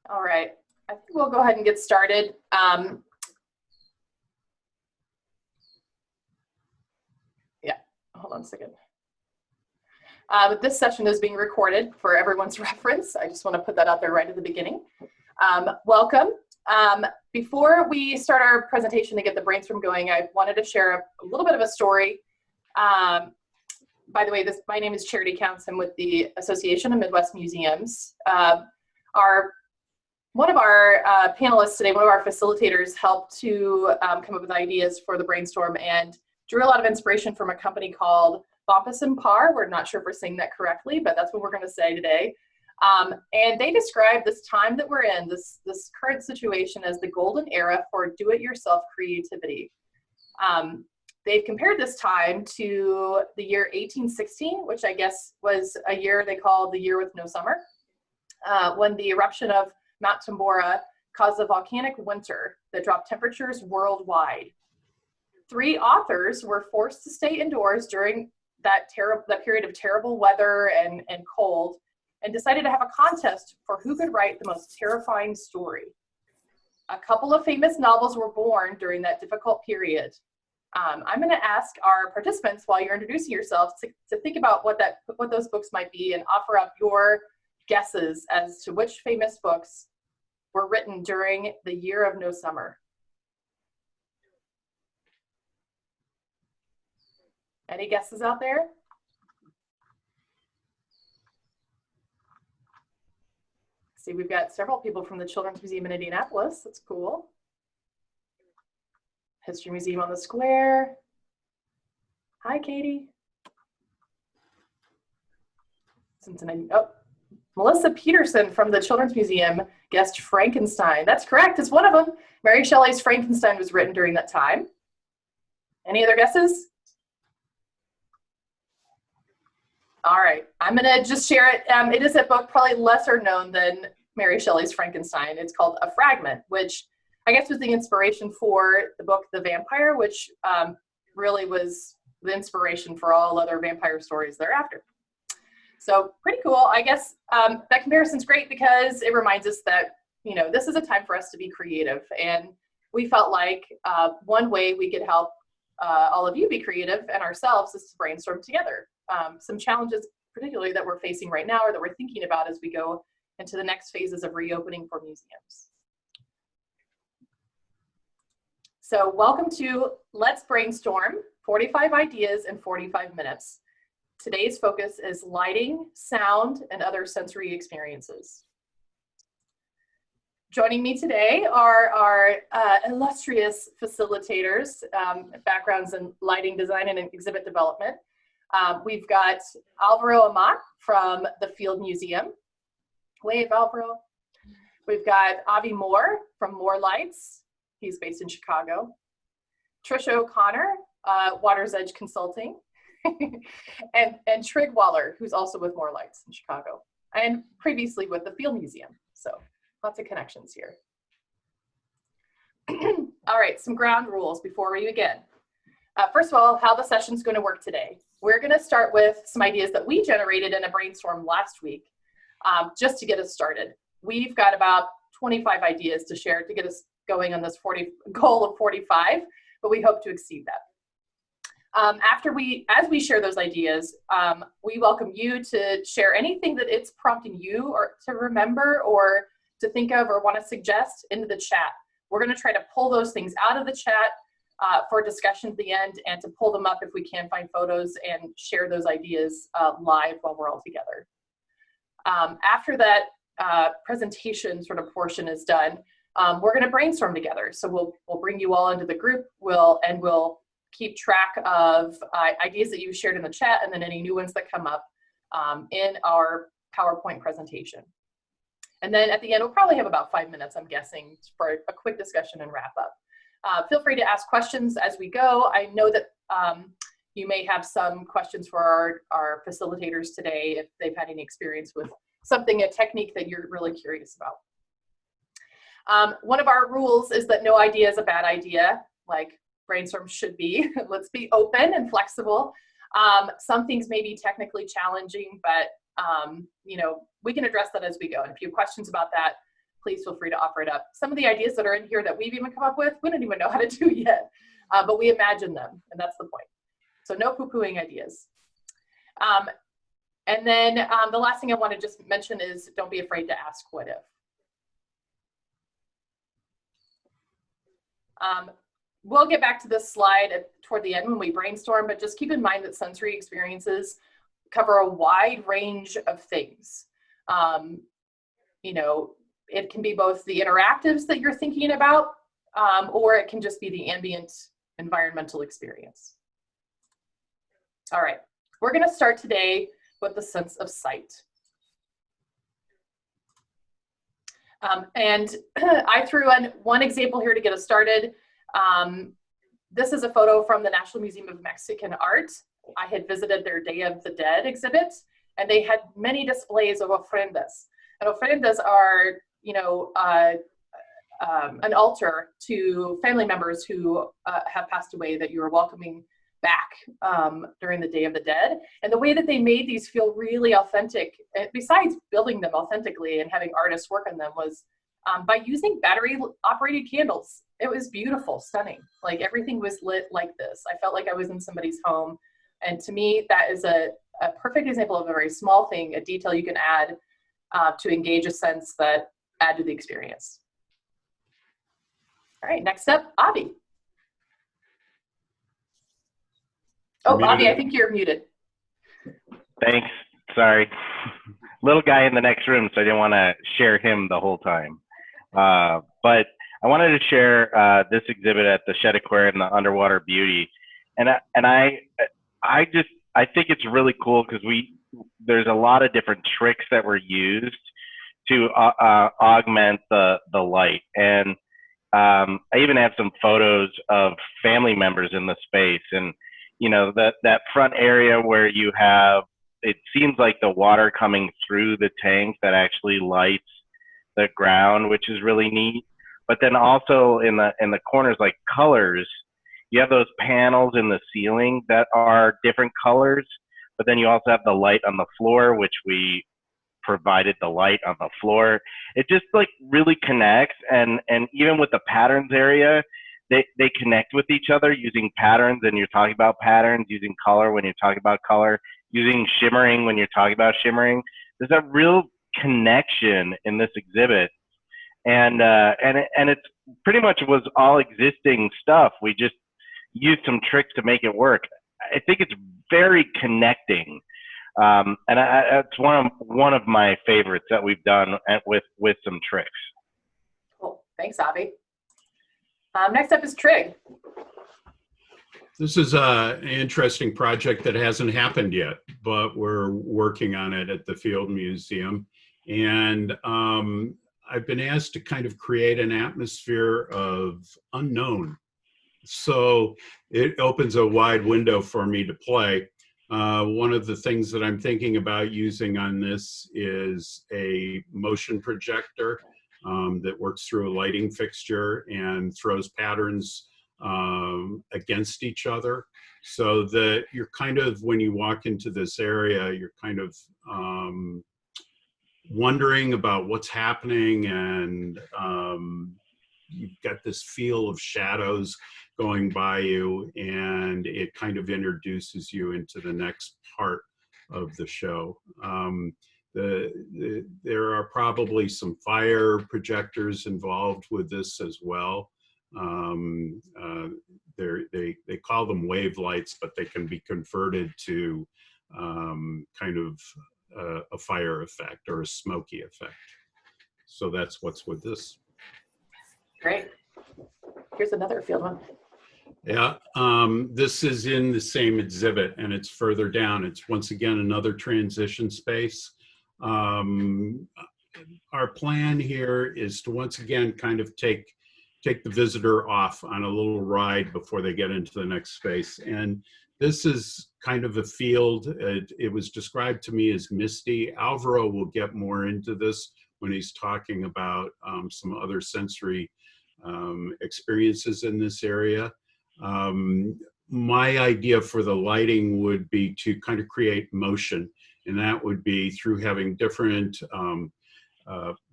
All right, I think we'll go ahead and get started. Yeah, hold on a second. This session is being recorded for everyone's reference. I just want to put that out there right at the beginning. Welcome. Before we start our presentation to get the brainstorm going, I wanted to share a little bit of a story. By the way, my name is Charity Counts. I'm with the Association of Midwest Museums. One of our panelists today, one of our facilitators, helped to come up with ideas for the brainstorm and drew a lot of inspiration from a company called Bumpus and Par. We're not sure if we're saying that correctly, but that's what we're going to say today. And they describe this time that we're in, this current situation, as the golden era for do-it-yourself creativity. They've compared this time to the year 1816, which I guess was a year they called the year with no summer, when the eruption of Mount Tambora caused a volcanic winter that dropped temperatures worldwide. 3 authors were forced to stay indoors during that period of terrible weather and cold, and decided to have a contest for who could write the most terrifying story. A couple of famous novels were born during that difficult period. I'm going to ask our participants, while you're introducing yourselves, to think about what those books might be and offer up your guesses as to which famous books were written during the year of no summer. Any guesses out there? See, we've got several people from the Children's Museum in Indianapolis. That's cool. History Museum on the Square. Hi, Katie. Cincinnati. Oh, Melissa Peterson from the Children's Museum guessed Frankenstein. That's correct. It's one of them. Mary Shelley's Frankenstein was written during that time. Any other guesses? All right, I'm gonna just share it. It is a book probably lesser known than Mary Shelley's Frankenstein. It's called A Fragment, which I guess was the inspiration for the book The Vampire, which really was the inspiration for all other vampire stories thereafter. So pretty cool. I guess that comparison's great because it reminds us that, you know, this is a time for us to be creative. And we felt like one way we could help all of you be creative and ourselves is to brainstorm together. Some challenges particularly that we're facing right now or that we're thinking about as we go into the next phases of reopening for museums. So welcome to Let's Brainstorm, 45 ideas in 45 minutes. Today's focus is lighting, sound, and other sensory experiences. Joining me today are our illustrious facilitators, backgrounds in lighting design and exhibit development. We've got Alvaro Amat from the Field Museum. Wave, Alvaro. We've got Avi Moore from Moore Lights. He's based in Chicago. Trisha O'Connor, Water's Edge Consulting. and Trig Waller, who's also with Moore Lights in Chicago, and previously with the Field Museum. So lots of connections here. All right, some ground rules before we begin. First of all, how the session's going to work today. We're going to start with some ideas that we generated in a brainstorm last week, just to get us started. We've got about 25 ideas to share to get us going on this goal of 45, but we hope to exceed that. As we share those ideas, we welcome you to share anything that it's prompting you or to remember or to think of or want to suggest into the chat. We're going to try to pull those things out of the chat for discussion at the end and to pull them up if we can find photos and share those ideas live while we're all together. After that presentation sort of portion is done, we're going to brainstorm together. So we'll bring you all into the group. We'll keep track of ideas that you shared in the chat and then any new ones that come up in our PowerPoint presentation. And then at the end, we'll probably have about 5 minutes, I'm guessing, for a quick discussion and wrap up. Feel free to ask questions as we go. I know that you may have some questions for our facilitators today if they've had any experience with something, a technique that you're really curious about. One of our rules is that no idea is a bad idea, like brainstorm should be. Let's be open and flexible. Some things may be technically challenging, but you know, we can address that as we go. And if you have questions about that, please feel free to offer it up. Some of the ideas that are in here that we've even come up with, we don't even know how to do yet, but we imagine them, and that's the point. So no poo-pooing ideas. And then the last thing I want to just mention is don't be afraid to ask what if. We'll get back to this slide toward the end when we brainstorm, but just keep in mind that sensory experiences cover a wide range of things. You know, it can be both the interactives that you're thinking about, or it can just be the ambient environmental experience. All right, we're going to start today with the sense of sight. And I threw in one example here to get us started. This is a photo from the National Museum of Mexican Art. I had visited their Day of the Dead exhibit, and they had many displays of ofrendas. And ofrendas are, you know, an altar to family members who have passed away that you are welcoming back during the Day of the Dead. And the way that they made these feel really authentic, besides building them authentically and having artists work on them, was by using battery operated candles. It was beautiful, stunning. Like everything was lit like this. I felt like I was in somebody's home. And to me, that is a perfect example of a very small thing, a detail you can add to engage a sense that add to the experience. All right, next up, Avi. Oh, Avi, I think you're muted. Thanks, sorry. Little guy in the next room, so I didn't want to share him the whole time. But I wanted to share this exhibit at the Shed Aquarium, the Underwater Beauty. And I think it's really cool because there's a lot of different tricks that were used to augment the light. And I even have some photos of family members in the space. And, you know, that front area where you have, it seems like the water coming through the tank that actually lights the ground, which is really neat. But then also in the corners, like colors, you have those panels in the ceiling that are different colors, but then you also have the light on the floor, which we provided the light on the floor. It just like really connects, and even with the patterns area, they connect with each other using patterns, and you're talking about patterns, using color when you're talking about color, using shimmering when you're talking about shimmering. There's a real connection in this exhibit. And it's pretty much was all existing stuff. We just used some tricks to make it work. I think it's very connecting, and it's one of my favorites that we've done with some tricks. Cool, thanks, Avi. Next up is Trig. This is an interesting project that hasn't happened yet, but we're working on it at the Field Museum, and I've been asked to kind of create an atmosphere of unknown. So it opens a wide window for me to play. One of the things that I'm thinking about using on this is a motion projector that works through a lighting fixture and throws patterns against each other, so that you're kind of, when you walk into this area, you're kind of wondering about what's happening, and you've got this feel of shadows going by you, and it kind of introduces you into the next part of the show. There are probably some fire projectors involved with this as well. They call them wave lights, but they can be converted to kind of a fire effect or a smoky effect. So that's what's with this. Great. Here's another field one. Yeah, this is in the same exhibit, and it's further down. It's once again another transition space. Our plan here is to once again kind of take the visitor off on a little ride before they get into the next space. And this is kind of a field. It was described to me as misty. Alvaro will get more into this when he's talking about some other sensory experiences in this area. My idea for the lighting would be to kind of create motion, and that would be through having different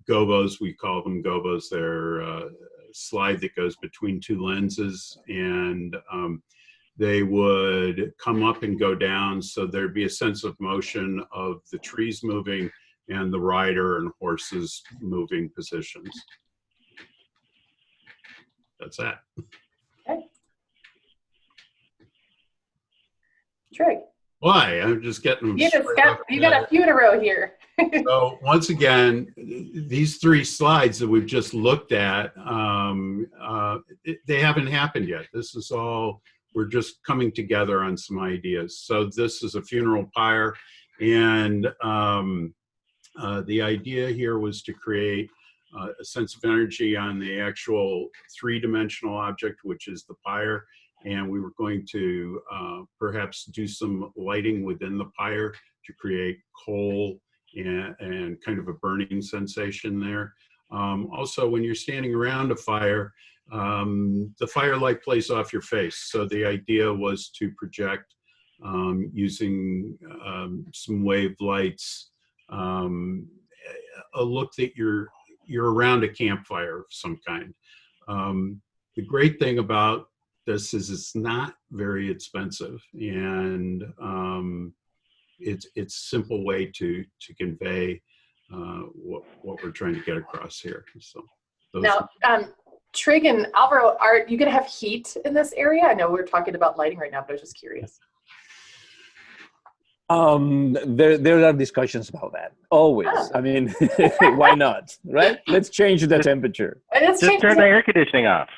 gobos. We call them gobos. They're a slide that goes between two lenses, and they would come up and go down, so there'd be a sense of motion of the trees moving and the rider and horses moving positions. That's that. Okay. Trig. Why? I'm just getting them. You got a few in a row here. So once again, these three slides that we've just looked at, they haven't happened yet. This is all, we're just coming together on some ideas. So this is a funeral pyre, and the idea here was to create a sense of energy on the actual three-dimensional object, which is the pyre. And we were going to perhaps do some lighting within the pyre to create coal and kind of a burning sensation there. Also, when you're standing around a fire, the firelight plays off your face. So the idea was to project using some wave lights, a look that you're around a campfire of some kind. The great thing about this is it's not very expensive, and it's a simple way to convey what we're trying to get across here. So now, Trig and Alvaro, are you going to have heat in this area? I know we're talking about lighting right now, but I was just curious. There are discussions about that always. Oh. I mean, why not, right? Let's change the temperature. Just turn the air conditioning off.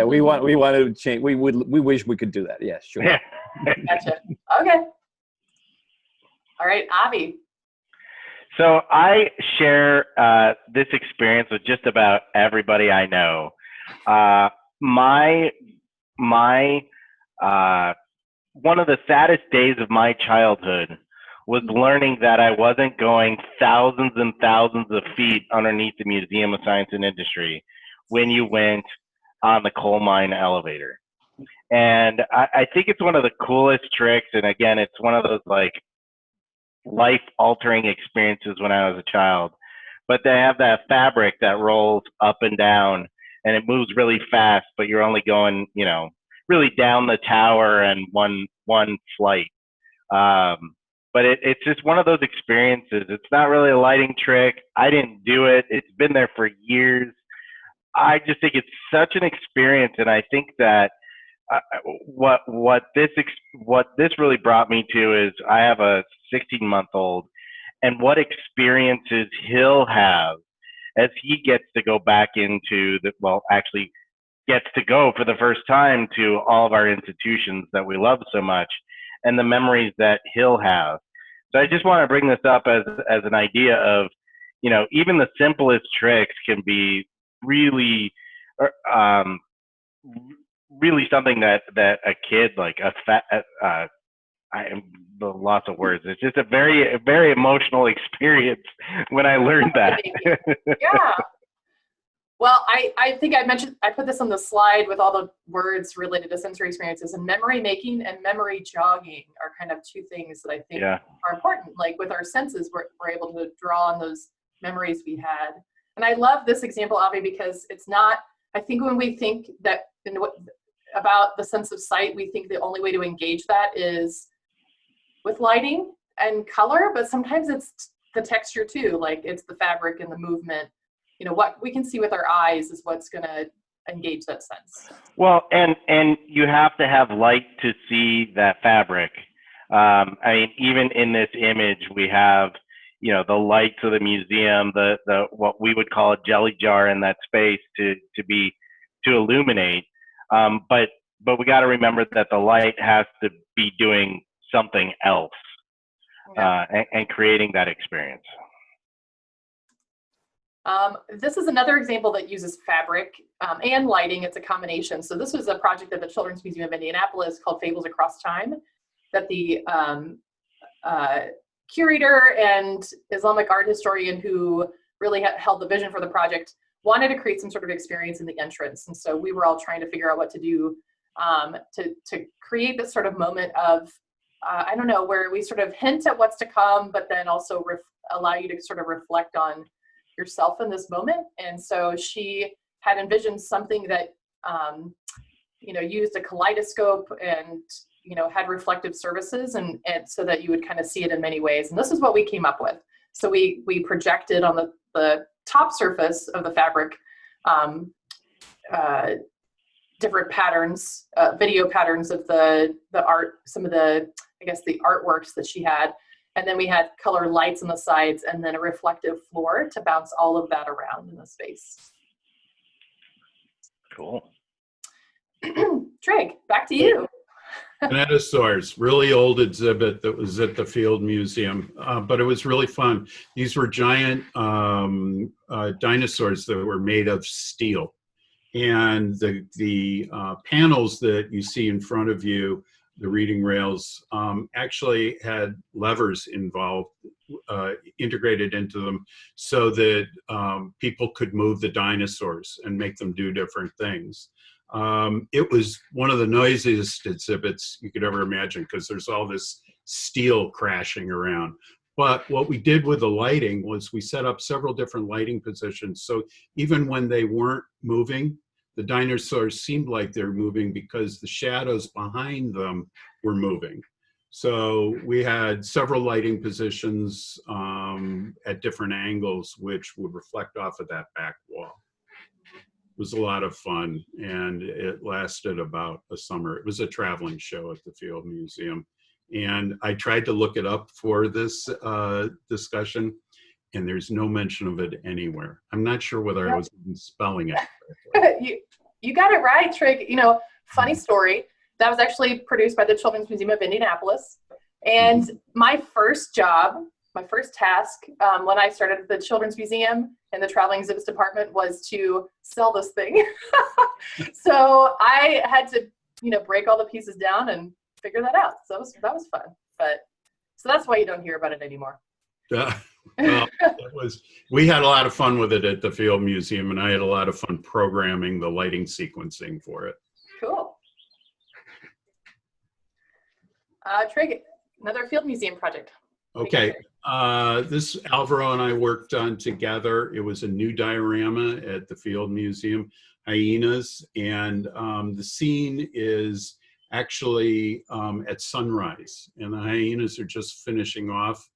We want to change. We wish we could do that. Yes, sure. Yeah. Gotcha. Okay. All right, Avi. So I share this experience with just about everybody I know. One of the saddest days of my childhood was learning that I wasn't going thousands and thousands of feet underneath the Museum of Science and Industry when you went on the coal mine elevator. And I think it's one of the coolest tricks. And again, it's one of those like life-altering experiences when I was a child. But they have that fabric that rolls up and down, and it moves really fast, but you're only going, you know, really down the tower and one flight. But it's just one of those experiences. It's not really a lighting trick. I didn't do it. It's been there for years. I just think it's such an experience, and I think that what this really brought me to is I have a 16-month-old, and what experiences he'll have as he gets to go back into actually gets to go for the first time to all of our institutions that we love so much, and the memories that he'll have. So I just want to bring this up as an idea of, you know, even the simplest tricks can be really, really something that a kid, like I am the lots of words. It's just a very emotional experience when I learned that. Yeah. Well, I think I put this on the slide with all the words related to sensory experiences, and memory making and memory jogging are kind of two things that I think are important. Like with our senses, we're able to draw on those memories we had. And I love this example, Avi, because it's not, I think when we think that about the sense of sight, we think the only way to engage that is with lighting and color, but sometimes it's the texture too, like it's the fabric and the movement. You know, what we can see with our eyes is what's going to engage that sense. Well, and you have to have light to see that fabric. I mean, even in this image, we have, you know, the lights of the museum, the what we would call a jelly jar in that space to illuminate. But we got to remember that the light has to be doing something else, and creating that experience. This is another example that uses fabric and lighting. It's a combination. So this was a project at the Children's Museum of Indianapolis called Fables Across Time, that the curator and Islamic art historian who really held the vision for the project wanted to create some sort of experience in the entrance. And so we were all trying to figure out what to do to create this sort of moment of I don't know, where we sort of hint at what's to come, but then also allow you to sort of reflect on yourself in this moment. And so she had envisioned something that, used a kaleidoscope and, had reflective surfaces and so that you would kind of see it in many ways. And this is what we came up with. So we projected on the top surface of the fabric different patterns, video patterns of the art, some of the artworks that she had. And then we had color lights on the sides and then a reflective floor to bounce all of that around in the space. Cool. Trig, back to you. Dinosaurs, really old exhibit that was at the Field Museum, but it was really fun. These were giant dinosaurs that were made of steel. And the panels that you see in front of you, the reading rails, actually had levers involved, integrated into them so that people could move the dinosaurs and make them do different things. It was one of the noisiest exhibits you could ever imagine because there's all this steel crashing around. But what we did with the lighting was we set up several different lighting positions. So even when they weren't moving, the dinosaurs seemed like they're moving because the shadows behind them were moving. So we had several lighting positions at different angles, which would reflect off of that back wall. It was a lot of fun, and it lasted about a summer. It was a traveling show at the Field Museum. And I tried to look it up for this discussion, and there's no mention of it anywhere. I'm not sure whether I was even spelling it correctly. You got it right, Trig. Funny story. That was actually produced by the Children's Museum of Indianapolis. And my first job, my first task when I started at the Children's Museum in the Traveling Exhibits Department was to sell this thing. So I had to, break all the pieces down and figure that out. So that was fun. So that's why you don't hear about it anymore. Well, we had a lot of fun with it at the Field Museum, and I had a lot of fun programming the lighting sequencing for it. Cool. Trig, another Field Museum project. Okay, this Alvaro and I worked on together. It was a new diorama at the Field Museum, hyenas, and the scene is actually at sunrise, and the hyenas are just finishing off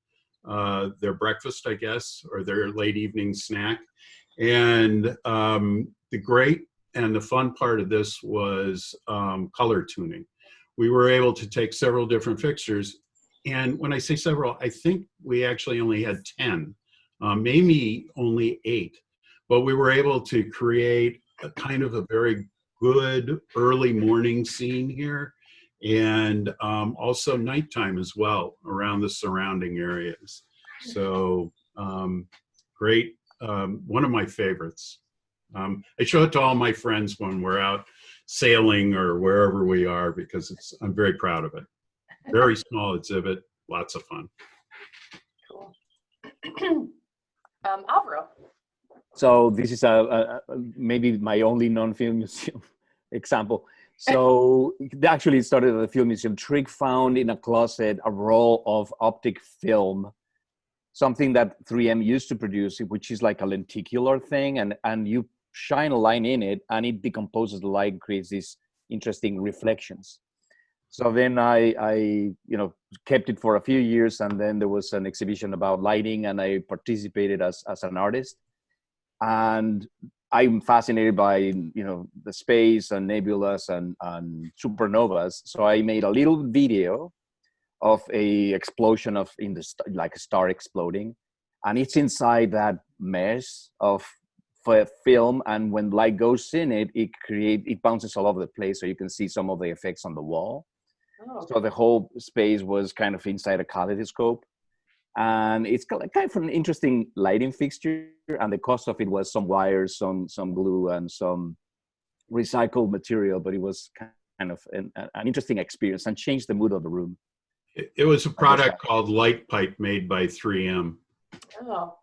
their breakfast, I guess, or their late evening snack. And the great and the fun part of this was color tuning. We were able to take several different fixtures. And when I say several, I think we actually only had 10, maybe only 8. But we were able to create a kind of a very good early morning scene here. And also nighttime as well around the surrounding areas. So great, one of my favorites. I show it to all my friends when we're out sailing or wherever we are because I'm very proud of it. Very small exhibit, lots of fun. Cool. Alvaro. So this is maybe my only non-film museum example. So actually it started at the Field Museum. Trig found in a closet a roll of optic film, something that 3M used to produce, which is like a lenticular thing, and you shine a line in it and it decomposes the light, creates these interesting reflections. So then I kept it for a few years, and then there was an exhibition about lighting, and I participated as an artist. And I'm fascinated by the space and nebulas and supernovas. So I made a little video of a explosion like a star exploding, and it's inside that mesh of film. And when light goes in it, it bounces all over the place, so you can see some of the effects on the wall. Oh. So the whole space was kind of inside a kaleidoscope. And it's kind of an interesting lighting fixture, and the cost of it was some wires, some glue, and some recycled material, but it was kind of an interesting experience and changed the mood of the room. It was a product called Light Pipe made by 3M. Oh.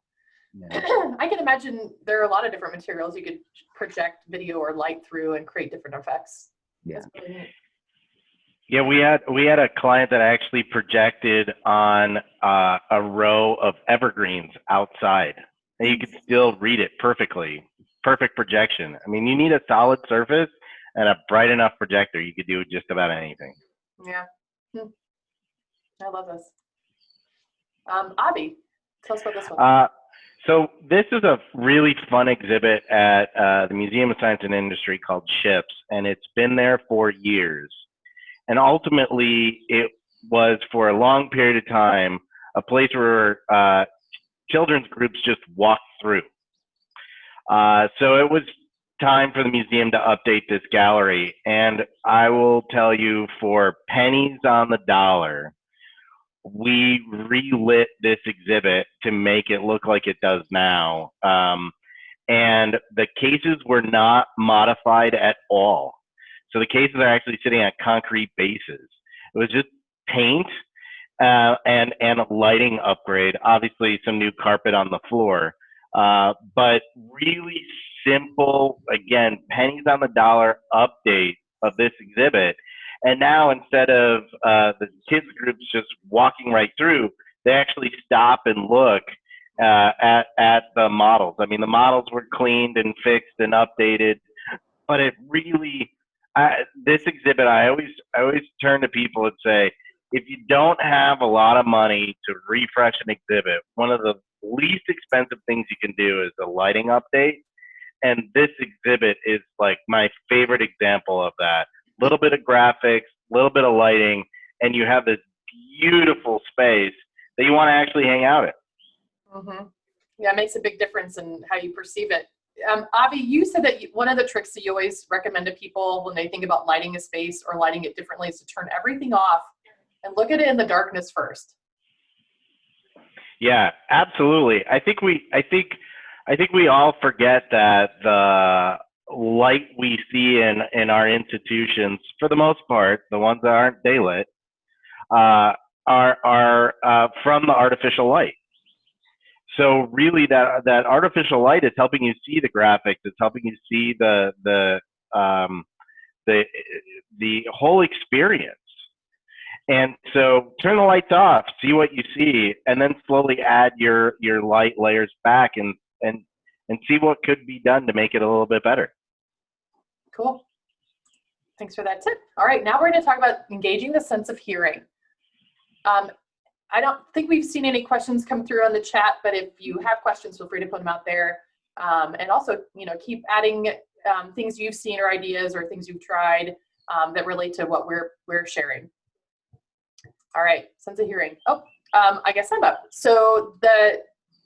Yeah. I can imagine there are a lot of different materials you could project video or light through and create different effects. Yeah. Yeah, we had a client that actually projected on a row of evergreens outside, and you could still read it perfectly. Perfect projection. I mean, you need a solid surface and a bright enough projector. You could do just about anything. Yeah. I love this. Avi, tell us about this one. So this is a really fun exhibit at the Museum of Science and Industry called SHIPS, and it's been there for years. And ultimately, it was for a long period of time a place where children's groups just walked through. So it was time for the museum to update this gallery. And I will tell you, for pennies on the dollar, we relit this exhibit to make it look like it does now. And the cases were not modified at all. So the cases are actually sitting on concrete bases. It was just paint and a lighting upgrade, obviously some new carpet on the floor, but really simple, again, pennies on the dollar update of this exhibit. And now instead of the kids groups just walking right through, they actually stop and look at the models. I mean, the models were cleaned and fixed and updated, but it really, this exhibit, I always turn to people and say, if you don't have a lot of money to refresh an exhibit, one of the least expensive things you can do is a lighting update. And this exhibit is like my favorite example of that. Little bit of graphics, little bit of lighting, and you have this beautiful space that you want to actually hang out in. Mm-hmm. Yeah, it makes a big difference in how you perceive it. Avi, you said that one of the tricks that you always recommend to people when they think about lighting a space or lighting it differently is to turn everything off and look at it in the darkness first. Yeah, absolutely. I think we all forget that the light we see in our institutions, for the most part, the ones that aren't daylit, are from the artificial light. So really, that artificial light is helping you see the graphics. It's helping you see the whole experience. And so turn the lights off, see what you see, and then slowly add your light layers back and see what could be done to make it a little bit better. Cool. Thanks for that tip. All right, now we're going to talk about engaging the sense of hearing. I don't think we've seen any questions come through on the chat, but if you have questions, feel free to put them out there. And also, keep adding things you've seen or ideas or things you've tried that relate to what we're sharing. All right, sense of hearing. I guess I'm up. So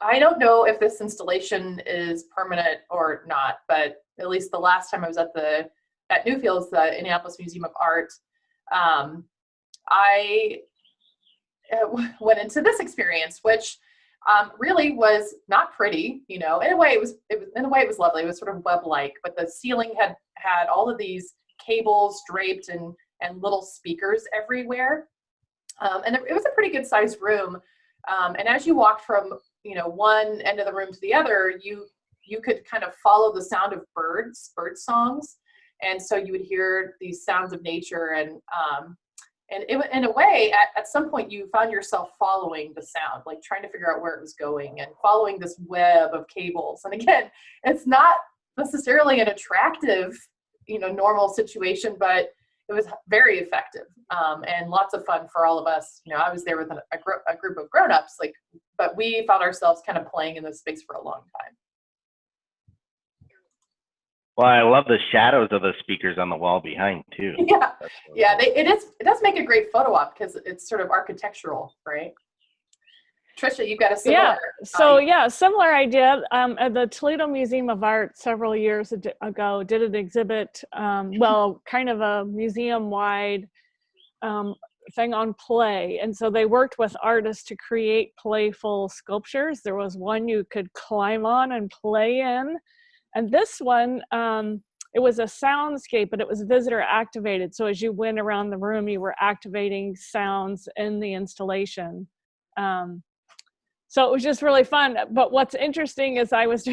I don't know if this installation is permanent or not, but at least the last time I was at Newfields, the Indianapolis Museum of Art, I went into this experience, which really was not pretty. In a way it was lovely. It was sort of web-like, but the ceiling had all of these cables draped and little speakers everywhere. And it was a pretty good sized room. And as you walked from one end of the room to the other, you could kind of follow the sound of bird songs. And so you would hear these sounds of nature, and in a way, at some point you found yourself following the sound, like trying to figure out where it was going and following this web of cables. And again, it's not necessarily an attractive, normal situation, but it was very effective and lots of fun for all of us. I was there with a group of grown-ups, but we found ourselves kind of playing in this space for a long time. Well, I love the shadows of the speakers on the wall behind too. Yeah, it does make a great photo op because it's sort of architectural, right? Trisha, you've got a similar. Similar idea. At the Toledo Museum of Art several years ago, did an exhibit, kind of a museum-wide thing on play. And so they worked with artists to create playful sculptures. There was one you could climb on and play in. And this one, it was a soundscape, but it was visitor activated. So as you went around the room, you were activating sounds in the installation. So it was just really fun. But what's interesting is I was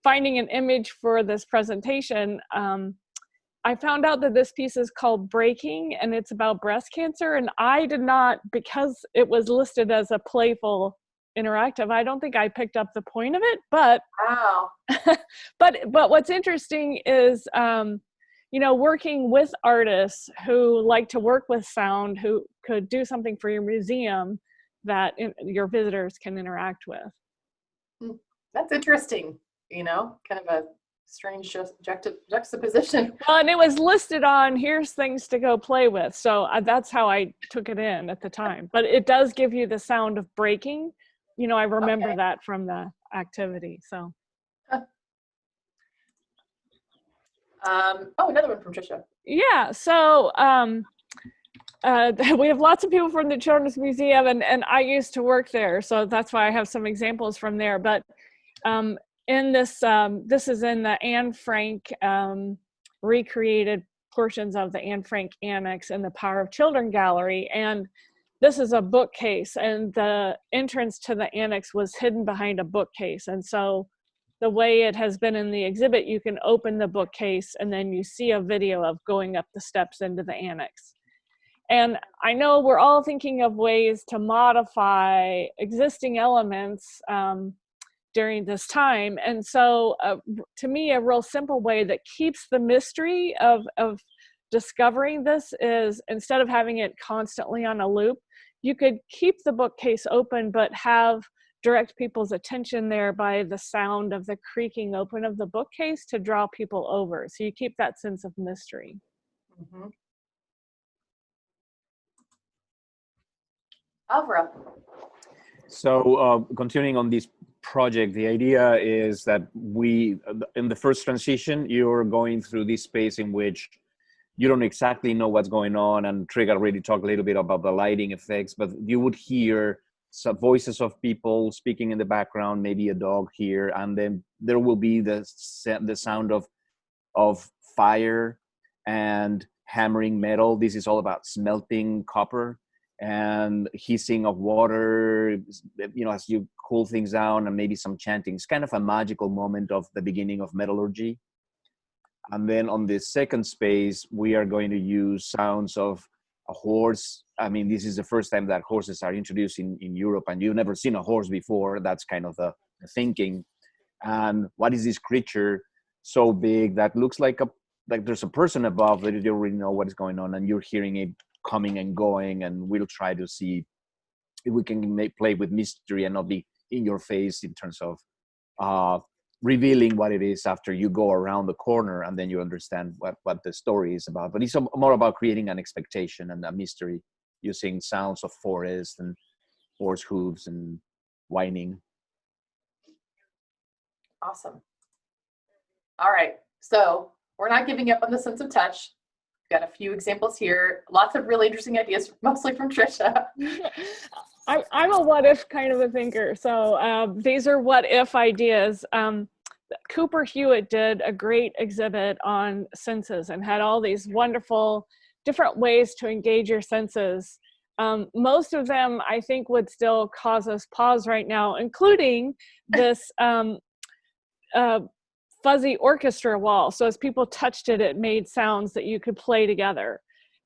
finding an image for this presentation. I found out that this piece is called Breaking, and it's about breast cancer. And I did not, because it was listed as a playful interactive, I don't think I picked up the point of it. But Wow. but what's interesting is, working with artists who like to work with sound, who could do something for your museum that your visitors can interact with. That's interesting. Kind of a strange juxtaposition. Well, and it was listed on here's things to go play with. So that's how I took it in at the time. But it does give you the sound of breaking. I remember that from the activity. So. Another one from Tricia. Yeah. So we have lots of people from the Children's Museum, and I used to work there. So that's why I have some examples from there. But in this, this is in the Anne Frank recreated portions of the Anne Frank Annex in the Power of Children Gallery. And this is a bookcase, and the entrance to the annex was hidden behind a bookcase. And so the way it has been in the exhibit, you can open the bookcase and then you see a video of going up the steps into the annex. And I know we're all thinking of ways to modify existing elements during this time. And so to me, a real simple way that keeps the mystery of discovering this is, instead of having it constantly on a loop, you could keep the bookcase open, but direct people's attention there by the sound of the creaking open of the bookcase to draw people over. So you keep that sense of mystery. Mm-hmm. Alvaro. So continuing on this project, the idea is that in the first transition, you're going through this space in which you don't exactly know what's going on, and Trig already talked a little bit about the lighting effects, but you would hear some voices of people speaking in the background, maybe a dog here, and then there will be the sound of fire and hammering metal. This is all about smelting copper and hissing of water, as you cool things down, and maybe some chanting. It's kind of a magical moment of the beginning of metallurgy. And then on the second space, we are going to use sounds of a horse. I mean, this is the first time that horses are introduced in Europe, and you've never seen a horse before. That's kind of the thinking. And what is this creature so big that looks like there's a person above that you don't really know what is going on, and you're hearing it coming and going. And we'll try to see if we can play with mystery and not be in your face in terms of revealing what it is after you go around the corner, and then you understand what the story is about. But it's more about creating an expectation and a mystery using sounds of forest and horse hooves and whining. Awesome. All right. So we're not giving up on the sense of touch. We've got a few examples here. Lots of really interesting ideas, mostly from Tricia. I'm a what if kind of a thinker. So these are what if ideas. Cooper Hewitt did a great exhibit on senses and had all these wonderful different ways to engage your senses. Most of them, I think, would still cause us pause right now, including this fuzzy orchestra wall. So as people touched it, it made sounds that you could play together.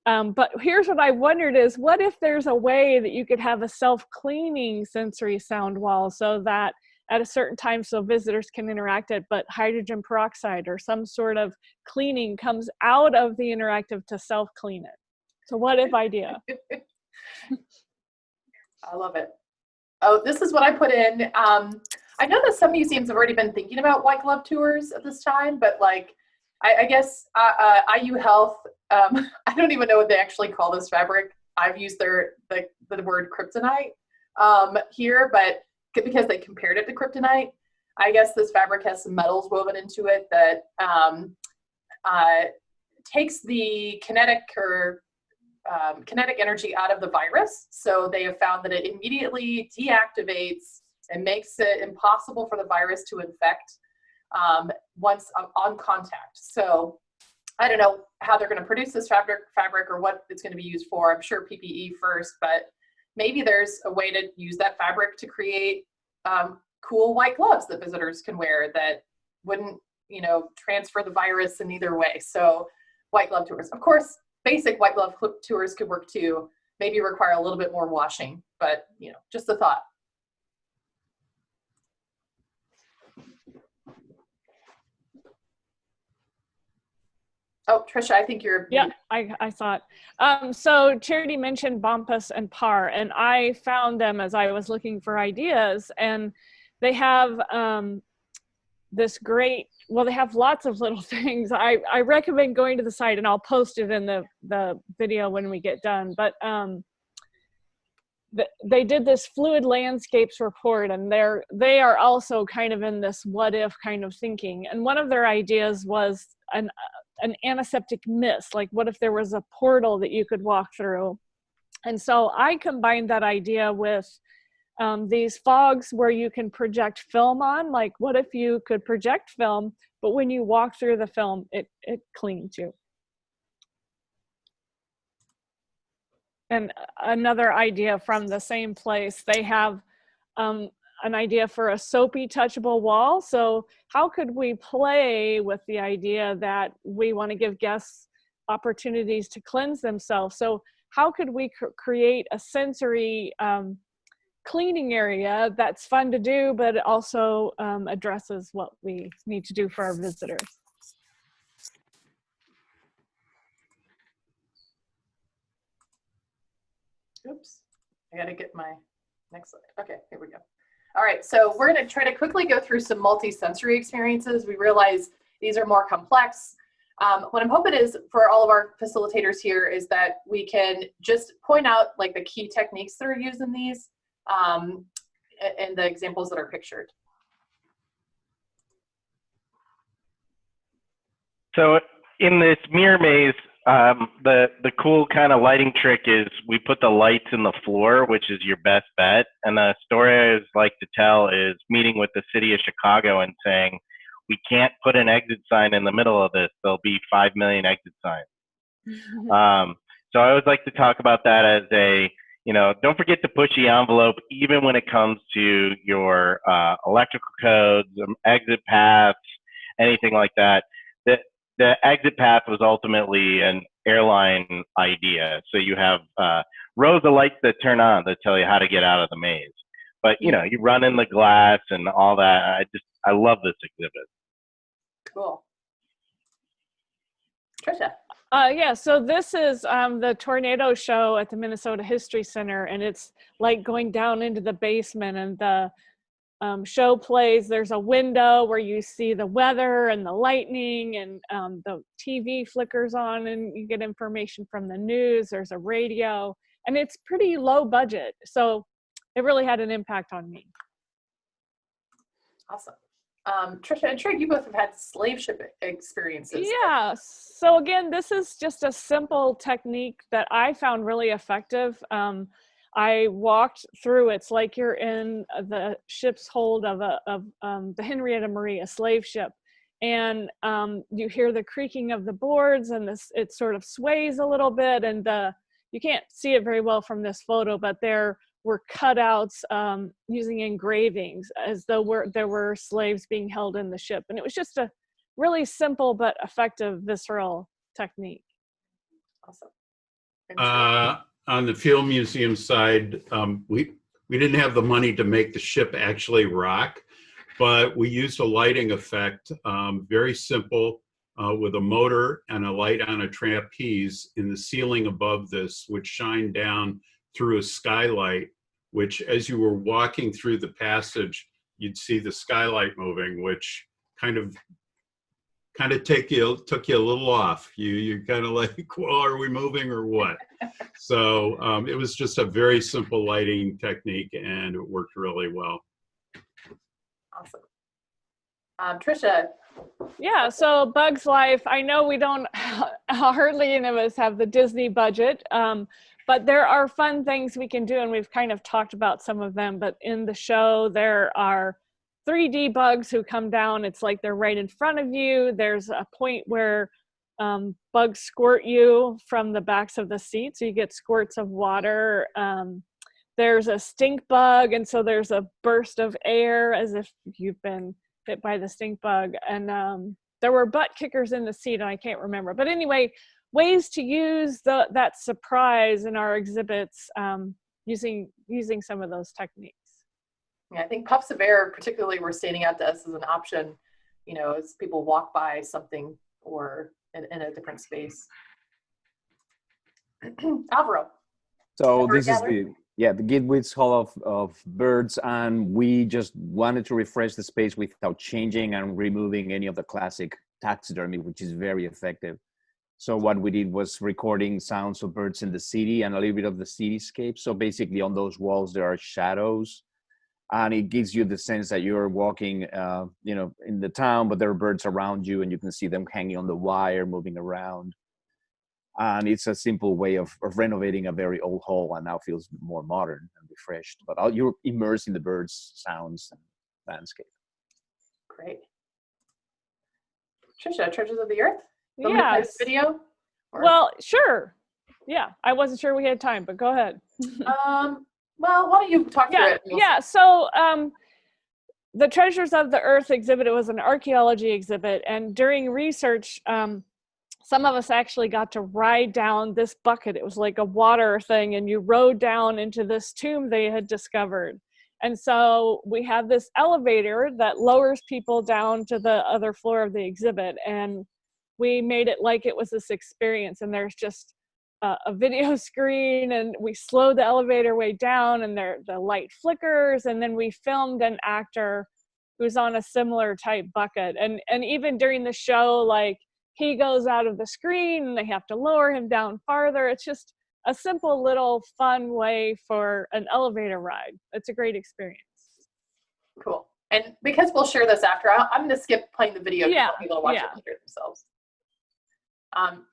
But here's what I wondered is, what if there's a way that you could have a self-cleaning sensory sound wall, so that at a certain time, so visitors can interact it, but hydrogen peroxide or some sort of cleaning comes out of the interactive to self-clean it. So what if idea? I love it. Oh, this is what I put in. I know that some museums have already been thinking about white glove tours at this time, but I guess IU Health, I don't even know what they actually call this fabric. I've used the word kryptonite here, but because they compared it to kryptonite, I guess this fabric has some metals woven into it that takes the kinetic energy out of the virus. So they have found that it immediately deactivates and makes it impossible for the virus to infect once on contact. So I don't know how they're going to produce this fabric or what it's going to be used for. I'm sure PPE first, but maybe there's a way to use that fabric to create cool white gloves that visitors can wear that wouldn't, transfer the virus in either way. So white glove tours. Of course, basic white glove tours could work too, maybe require a little bit more washing, but just a thought. Oh, Trisha, I think you're. Yeah, I saw it. So Charity mentioned Bumpus and Par, and I found them as I was looking for ideas, and they have this great, well, they have lots of little things. I recommend going to the site, and I'll post it in the video when we get done, but they did this fluid landscapes report, and they are also kind of in this what if kind of thinking, and one of their ideas was an antiseptic mist. Like, what if there was a portal that you could walk through? And so I combined that idea with these fogs where you can project film on. Like, what if you could project film, but when you walk through the film, it cleans you. And another idea from the same place, they have an idea for a soapy touchable wall. So how could we play with the idea that we want to give guests opportunities to cleanse themselves? So how could we create a sensory cleaning area that's fun to do, but it also addresses what we need to do for our visitors? Oops, I gotta get my next slide. Okay, here we go. All right, so we're gonna try to quickly go through some multi-sensory experiences. We realize these are more complex. What I'm hoping is for all of our facilitators here is that we can just point out like the key techniques that are used in these and the examples that are pictured. So in this mirror maze, the cool kind of lighting trick is we put the lights in the floor, which is your best bet. And the story I always like to tell is meeting with the city of Chicago and saying, we can't put an exit sign in the middle of this. There'll be 5 million exit signs. So I always like to talk about that as a, don't forget to push the envelope, even when it comes to your electrical codes, exit paths, anything like that. The exit path was ultimately an airline idea. So you have rows of lights that turn on that tell you how to get out of the maze. But you run in the glass and all that. I love this exhibit. Cool. Trisha. Yeah, so this is the tornado show at the Minnesota History Center, and it's like going down into the basement, and the show plays. There's a window where you see the weather and the lightning, and the TV flickers on and you get information from the news. There's a radio, and it's pretty low budget. So it really had an impact on me. Awesome. Trisha and Trig, you both have had slave ship experiences. Yeah, so again, this is just a simple technique that I found really effective. I walked through, it's like you're in the ship's hold of the Henrietta Marie, a slave ship. And you hear the creaking of the boards, and it sort of sways a little bit, and you can't see it very well from this photo, but there were cutouts using engravings as though there were slaves being held in the ship. And it was just a really simple but effective visceral technique. Awesome. On the Field Museum side, we didn't have the money to make the ship actually rock, but we used a lighting effect, very simple, with a motor and a light on a trapeze in the ceiling above this, which shined down through a skylight, which as you were walking through the passage, you'd see the skylight moving, which kind of took you a little off. You kind of like, well, are we moving or what? So it was just a very simple lighting technique, and it worked really well. Awesome. Trisha. Yeah, so Bugs Life, I know we don't, hardly any of us have the Disney budget, but there are fun things we can do, and we've kind of talked about some of them. But in the show, there are 3D bugs who come down. It's like they're right in front of you. There's a point where bugs squirt you from the backs of the seat, so you get squirts of water. There's a stink bug, and so there's a burst of air as if you've been hit by the stink bug. And there were butt kickers in the seat, and I can't remember. But anyway, ways to use that surprise in our exhibits, using some of those techniques. Yeah, I think puffs of air particularly were standing out to us as an option, as people walk by something or in a different space. Alvaro. So Bird this is gathering? the Gidwitz Hall of Birds, and we just wanted to refresh the space without changing and removing any of the classic taxidermy, which is very effective. So what we did was recording sounds of birds in the city and a little bit of the cityscape. So basically on those walls, there are shadows, and it gives you the sense that you're walking, in the town, but there are birds around you and you can see them hanging on the wire, moving around. And it's a simple way of renovating a very old hall, and now feels more modern and refreshed. But you're immersed in the birds, sounds, and landscape. Great. Trisha, Treasures of the Earth? Want me to play Yes. this video? Or- Well, sure. Yeah, I wasn't sure we had time, but go ahead. Well, why don't you talk through it? and we'll Yeah. So the Treasures of the Earth exhibit, it was an archaeology exhibit, and during research, some of us actually got to ride down this bucket. It was like a water thing, and you rode down into this tomb they had discovered. And so we have this elevator that lowers people down to the other floor of the exhibit, and we made it like it was this experience. And there's just a video screen, and we slowed the elevator way down, and the light flickers, and then we filmed an actor who's on a similar type bucket. And even during the show, like, he goes out of the screen and they have to lower him down farther. It's just a simple little fun way for an elevator ride. It's a great experience. Cool. And because we'll share this after, I'm going to skip playing the video to Yeah, let people watch yeah. it later themselves.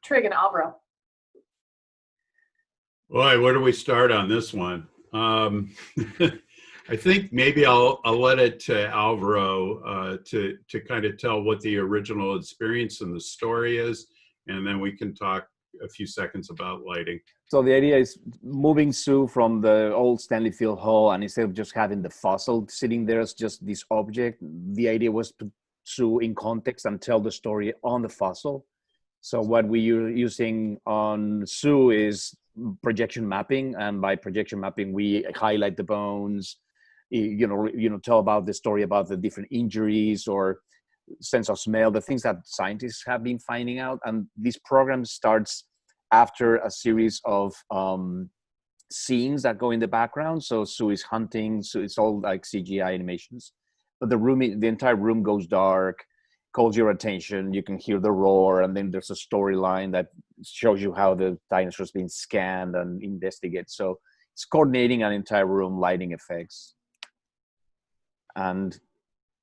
Trig and Alvaro. Boy, where do we start on this one? I think maybe I'll let it to Alvaro to kind of tell what the original experience and the story is, and then we can talk a few seconds about lighting. So the idea is moving Sue from the old Stanley Field Hall, and instead of just having the fossil sitting there as just this object, the idea was to Sue in context and tell the story on the fossil. So what we're using on Sue is projection mapping, and by projection mapping, we highlight the bones, tell about the story about the different injuries or sense of smell, the things that scientists have been finding out. And this program starts after a series of scenes that go in the background. So Sue is hunting, so it's all like CGI animations. But the entire room goes dark, calls your attention, you can hear the roar, and then there's a storyline that shows you how the dinosaur's being scanned and investigated. So it's coordinating an entire room, lighting effects. And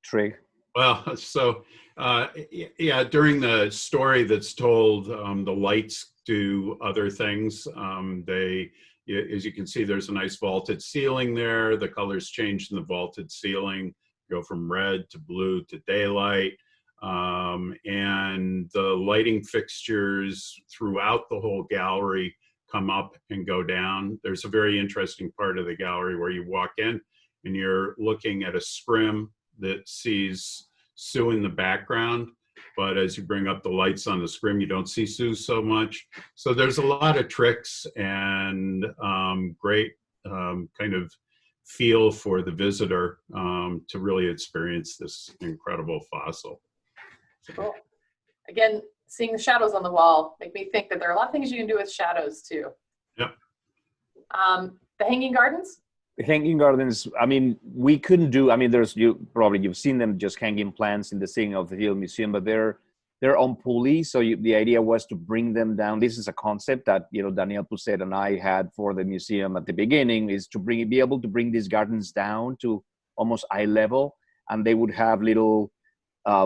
Trig? Well, so during the story that's told, the lights do other things. As you can see, there's a nice vaulted ceiling there. The colors change in the vaulted ceiling, go from red to blue to daylight. And the lighting fixtures throughout the whole gallery come up and go down. There's a very interesting part of the gallery where you walk in and you're looking at a scrim that sees Sue in the background, but as you bring up the lights on the scrim, you don't see Sue so much. So there's a lot of tricks and great kind of feel for the visitor to really experience this incredible fossil. Cool. Again, seeing the shadows on the wall make me think that there are a lot of things you can do with shadows too. Yep. The hanging gardens? The hanging gardens, we couldn't do, you've seen them just hanging plants in the ceiling of the Field Museum, but they're on pulleys. So the idea was to bring them down. This is a concept that, Daniel Pousset and I had for the museum at the beginning, is to be able to bring these gardens down to almost eye level, and they would have little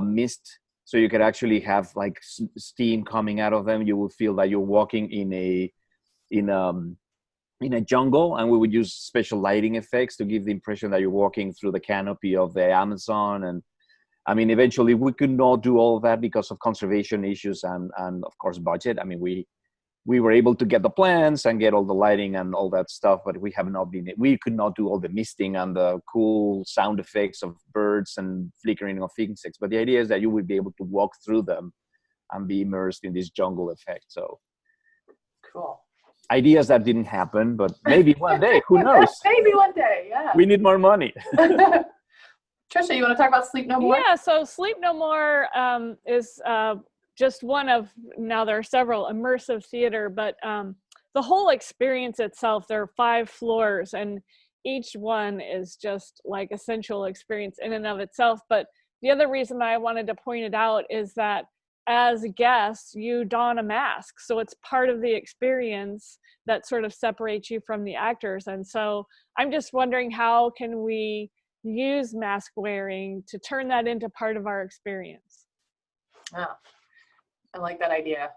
mist. So you could actually have like steam coming out of them. You will feel that you're walking in a jungle, and we would use special lighting effects to give the impression that you're walking through the canopy of the Amazon. And eventually we could not do all of that because of conservation issues and of course budget. We we were able to get the plans and get all the lighting and all that stuff, but we could not do all the misting and the cool sound effects of birds and flickering of insects. But the idea is that you would be able to walk through them and be immersed in this jungle effect. So Cool. ideas that didn't happen, but maybe one day, who knows? Maybe one day, yeah. We need more money. Trisha, you want to talk about Sleep No More? Yeah, so Sleep No More is just one of, now there are several, immersive theater, but the whole experience itself, there are 5 floors, and each one is just like a sensual experience in and of itself. But the other reason I wanted to point it out is that as guests, you don a mask. So it's part of the experience that sort of separates you from the actors. And so I'm just wondering, how can we use mask wearing to turn that into part of our experience? Oh, I like that idea.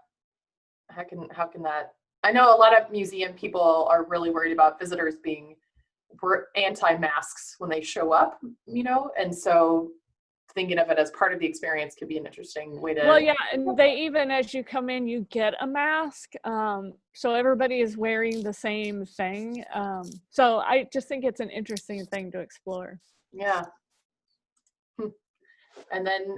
How can that, I know a lot of museum people are really worried about visitors being anti-masks when they show up, and so thinking of it as part of the experience could be an interesting way to. Well, yeah, and they even, as you come in, you get a mask. So everybody is wearing the same thing. So I just think it's an interesting thing to explore. Yeah. And then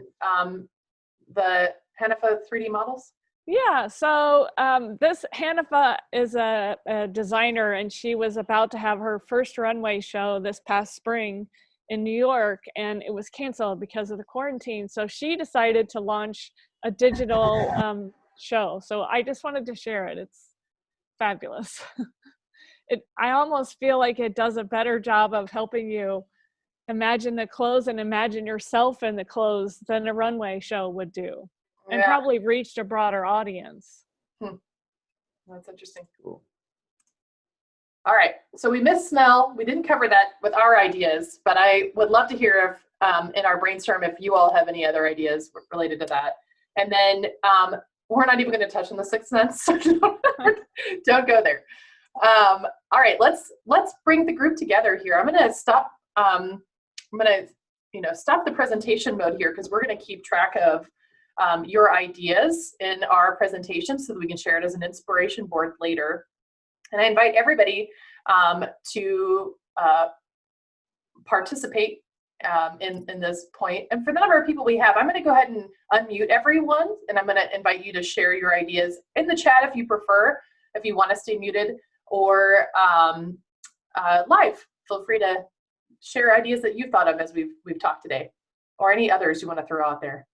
the Hanifa 3D models? Yeah, so this Hanifa is a designer, and she was about to have her first runway show this past spring in New York, and it was canceled because of the quarantine. So she decided to launch a digital show. So I just wanted to share it. It's fabulous. I almost feel like it does a better job of helping you imagine the clothes and imagine yourself in the clothes than a runway show would do, and probably reached a broader audience. That's interesting. Cool. All right, so we missed smell. We didn't cover that with our ideas, but I would love to hear if, in our brainstorm, if you all have any other ideas related to that. And then we're not even going to touch on the sixth sense, so don't go there. All right, let's bring the group together here. I'm going to stop. Stop the presentation mode here, because we're going to keep track of your ideas in our presentation so that we can share it as an inspiration board later. And I invite everybody to participate in this point. And for the number of people we have, I'm going to go ahead and unmute everyone, and I'm going to invite you to share your ideas in the chat if you prefer, if you want to stay muted, or live. Feel free to share ideas that you thought of as we've talked today, or any others you want to throw out there.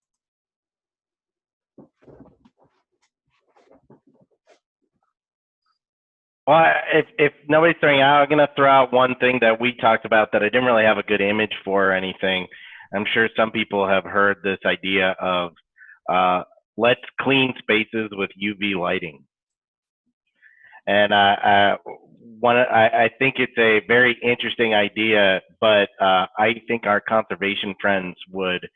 Well, if nobody's throwing out, I'm going to throw out one thing that we talked about that I didn't really have a good image for or anything. I'm sure some people have heard this idea of let's clean spaces with UV lighting. And I think it's a very interesting idea, but I think our conservation friends would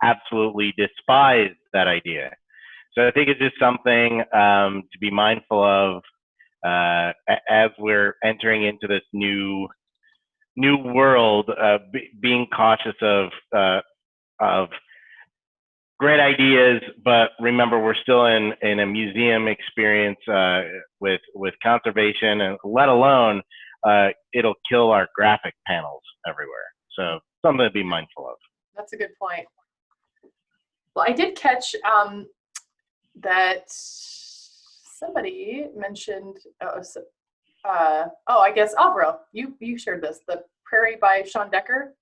absolutely despise that idea. So I think it's just something to be mindful of as we're entering into this new world, being cautious of great ideas, but remember we're still in a museum experience with conservation, and let alone it'll kill our graphic panels everywhere. So something to be mindful of. That's a good point. Well, I did catch that somebody mentioned, I guess Alvaro, you shared this, The Prairie by Sean Decker.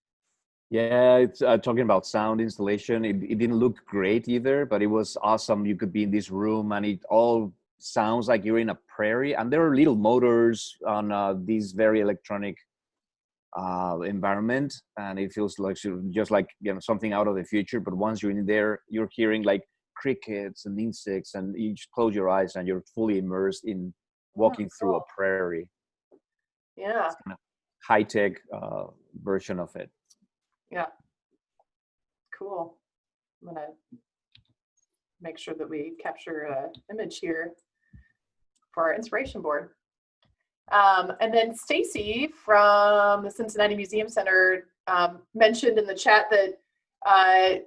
Yeah, it's talking about sound installation. It didn't look great either, but it was awesome. You could be in this room and it all sounds like you're in a prairie, and there are little motors on this very electronic environment, and it feels like just like something out of the future. But once you're in there, you're hearing like crickets and insects, and you just close your eyes and you're fully immersed in walking through a prairie. Yeah, it's kind of high-tech version of it. Yeah, cool. I'm gonna make sure that we capture an image here for our inspiration board. And then Stacy from the Cincinnati Museum Center mentioned in the chat that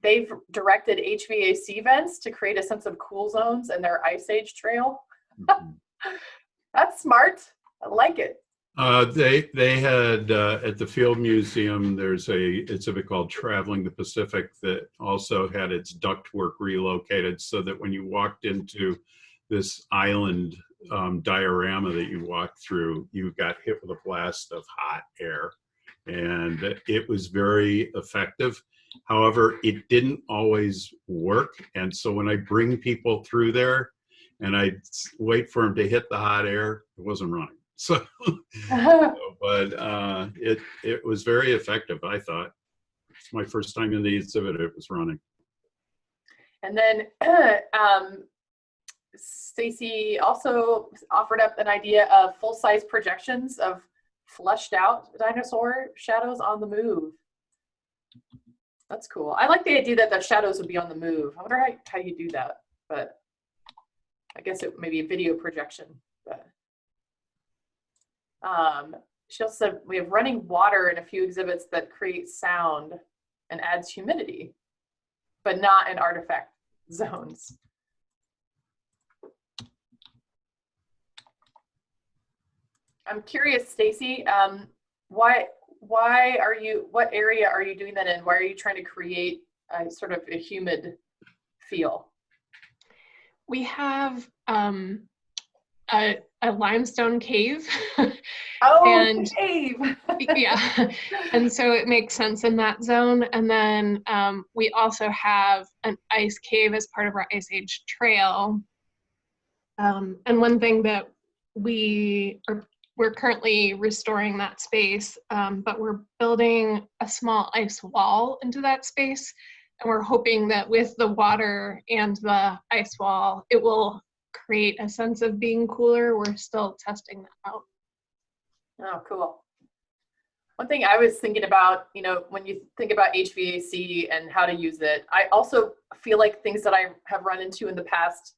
they've directed HVAC vents to create a sense of cool zones in their Ice Age trail. Mhm. That's smart. I like it. They had at the Field Museum, there's a exhibit called Traveling the Pacific that also had its ductwork relocated so that when you walked into this island diorama that you walked through, you got hit with a blast of hot air. And it was very effective. However, it didn't always work. And so when I bring people through there and I wait for them to hit the hot air, it wasn't running. So, but it was very effective, I thought. It's my first time in the exhibit, it was running. And then Stacy also offered up an idea of full-size projections of fleshed out dinosaur shadows on the move. That's cool. I like the idea that the shadows would be on the move. I wonder how you do that, but I guess it may be a video projection. But she also said we have running water in a few exhibits that create sound and adds humidity, but not in artifact zones. I'm curious, Stacy, what area are you doing that in? Why are you trying to create a sort of a humid feel? We have a limestone cave. Oh, and cave. yeah, and so it makes sense in that zone. And then we also have an ice cave as part of our Ice Age trail. And one thing that we're currently restoring that space, but we're building a small ice wall into that space. And we're hoping that with the water and the ice wall, it will create a sense of being cooler. We're still testing that out. Oh, cool. One thing I was thinking about, when you think about HVAC and how to use it, I also feel like things that I have run into in the past,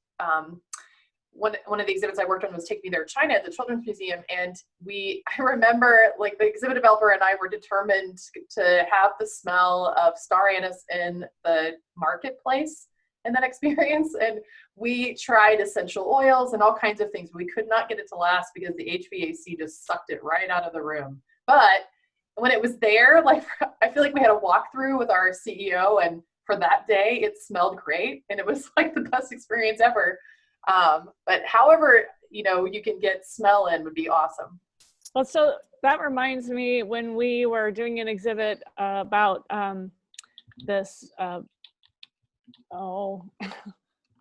one of the exhibits I worked on was Take Me There China at the Children's Museum. And I remember like the exhibit developer and I were determined to have the smell of star anise in the marketplace in that experience. And we tried essential oils and all kinds of things. We could not get it to last because the HVAC just sucked it right out of the room. But when it was there, like I feel like we had a walkthrough with our CEO, and for that day, it smelled great. And it was like the best experience ever. But however, you can get smell in would be awesome. Well, so that reminds me when we were doing an exhibit about this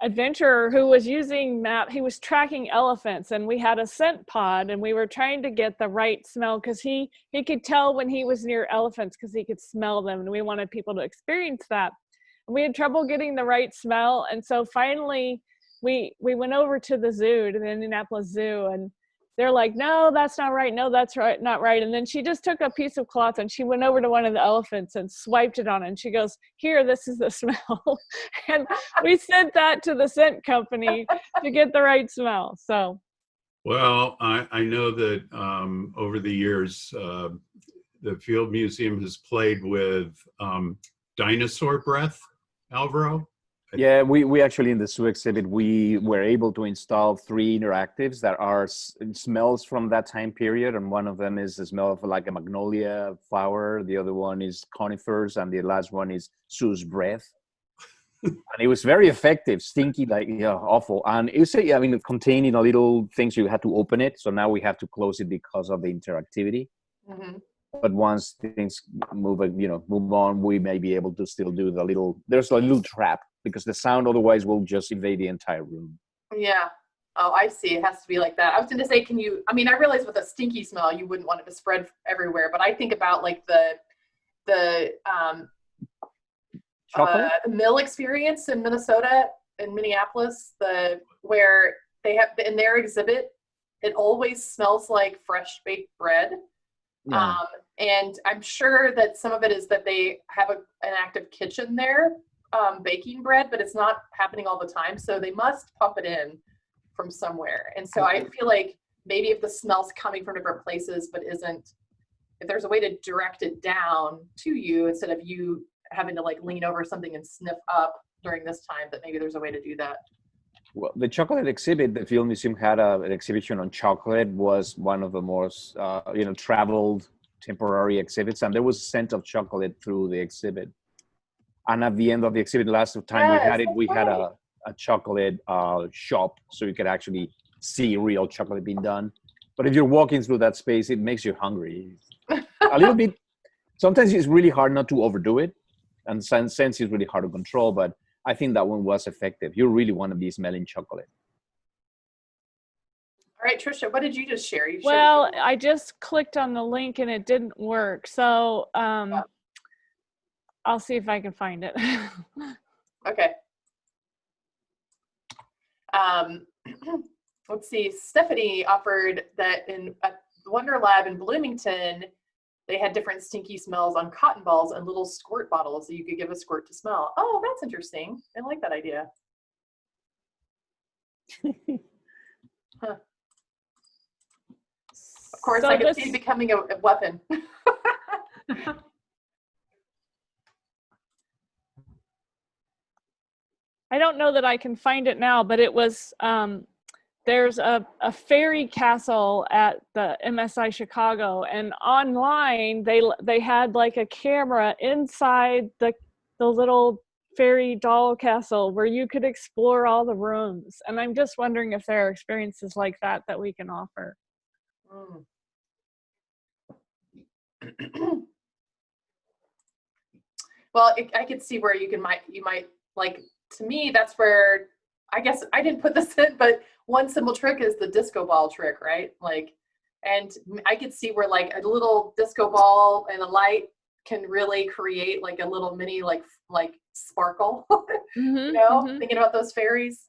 adventurer who was using he was tracking elephants, and we had a scent pod, and we were trying to get the right smell because he could tell when he was near elephants because he could smell them, and we wanted people to experience that. And we had trouble getting the right smell, and so finally we went over to the zoo, to the Indianapolis Zoo, and they're like, no, that's not right. No, that's right, not right. And then she just took a piece of cloth and she went over to one of the elephants and swiped it on it. And she goes, here, this is the smell. And we sent that to the scent company to get the right smell. So, well, I know that over the years, the Field Museum has played with dinosaur breath, Alvaro. Yeah, we actually in the zoo exhibit, we were able to install 3 interactives that are smells from that time period. And one of them is the smell of like a magnolia flower. The other one is conifers. And the last one is Sue's breath. And it was very effective, stinky, like, awful. And it was, containing a little things you had to open it. So now we have to close it because of the interactivity. Mm-hmm. But once things move on, we may be able to still do there's a little trap because the sound otherwise will just invade the entire room. Yeah. Oh, I see. It has to be like that. I was going to say, I realize with a stinky smell, you wouldn't want it to spread everywhere, but I think about like the mill experience in Minnesota, in Minneapolis, where they have in their exhibit, it always smells like fresh baked bread. Yeah. And I'm sure that some of it is that they have an active kitchen there, baking bread, but it's not happening all the time. So they must pump it in from somewhere. And so I feel like maybe if the smell's coming from different places, but if there's a way to direct it down to you instead of you having to like lean over something and sniff up during this time, that maybe there's a way to do that. Well, the chocolate exhibit, the Film Museum had an exhibition on chocolate, was one of the most, traveled temporary exhibits, and there was a scent of chocolate through the exhibit. And at the end of the exhibit, last time we Yes, had it, that's we had right. a chocolate shop, so you could actually see real chocolate being done. But if you're walking through that space, it makes you hungry. A little bit. Sometimes it's really hard not to overdo it, and sense is really hard to control. But I think that one was effective. You really want to be smelling chocolate. All right, Trisha, what did you just share? You shared Well, I just clicked on the link and it didn't work. So I'll see if I can find it. Okay. Let's see. Stephanie offered that in at Wonder Lab in Bloomington, they had different stinky smells on cotton balls and little squirt bottles that you could give a squirt to smell. Oh, that's interesting. I like that idea. Huh. Of course, So I could see it becoming a weapon. I don't know that I can find it now, but it was there's a fairy castle at the MSI Chicago, and online they had like a camera inside the little fairy doll castle where you could explore all the rooms. And I'm just wondering if there are experiences like that that we can offer. Mm. Well, I could see where you might like, to me, that's where, I guess I didn't put this in, but one simple trick is the disco ball trick, right? Like, and I could see where like a little disco ball and a light can really create like a little mini like sparkle. Thinking about those fairies.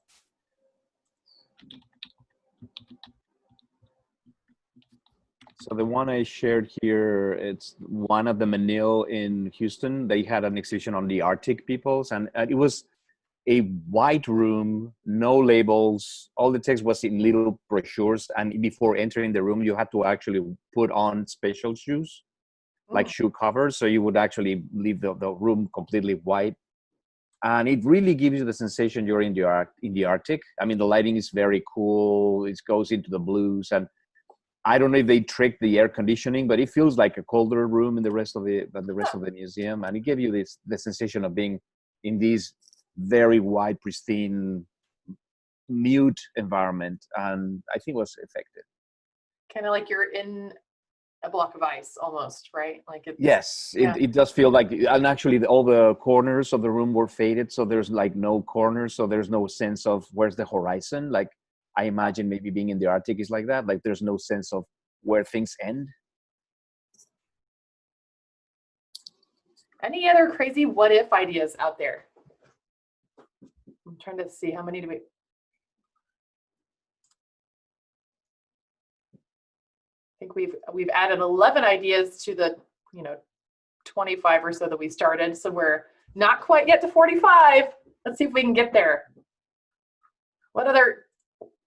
So the one I shared here, it's one of the Manil in Houston. They had an exhibition on the Arctic peoples, and it was a white room, no labels. All the text was in little brochures, and before entering the room, you had to actually put on special shoes, like shoe covers, so you would actually leave the room completely white. And it really gives you the sensation you're in the Arctic. I mean, the lighting is very cool. It goes into the blues, and I don't know if they tricked the air conditioning, but it feels like a colder room in the rest of the museum, and it gave you the sensation of being in this very white, pristine, mute environment, and I think it was effective. Kind of like you're in a block of ice, almost, right? Like it's, yes, yeah. it does feel like, and actually all the corners of the room were faded, so there's like no corners, so there's no sense of where's the horizon. Like, I imagine maybe being in the Arctic is like that. Like, there's no sense of where things end. Any other crazy what if ideas out there? I'm trying to see how many do we. I think we've added 11 ideas to the 25 or so that we started. So we're not quite yet to 45. Let's see if we can get there. What other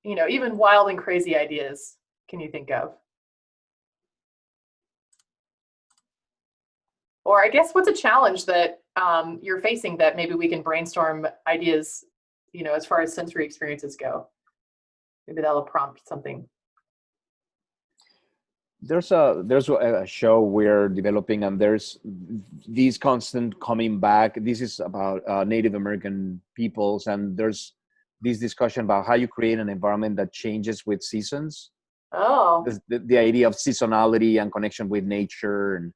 even wild and crazy ideas can you think of? Or I guess what's a challenge that you're facing that maybe we can brainstorm ideas, as far as sensory experiences go? Maybe that'll prompt something. There's a show we're developing, and there's these constant coming back. This is about Native American peoples, and there's this discussion about how you create an environment that changes with seasons. Oh. The idea of seasonality and connection with nature. And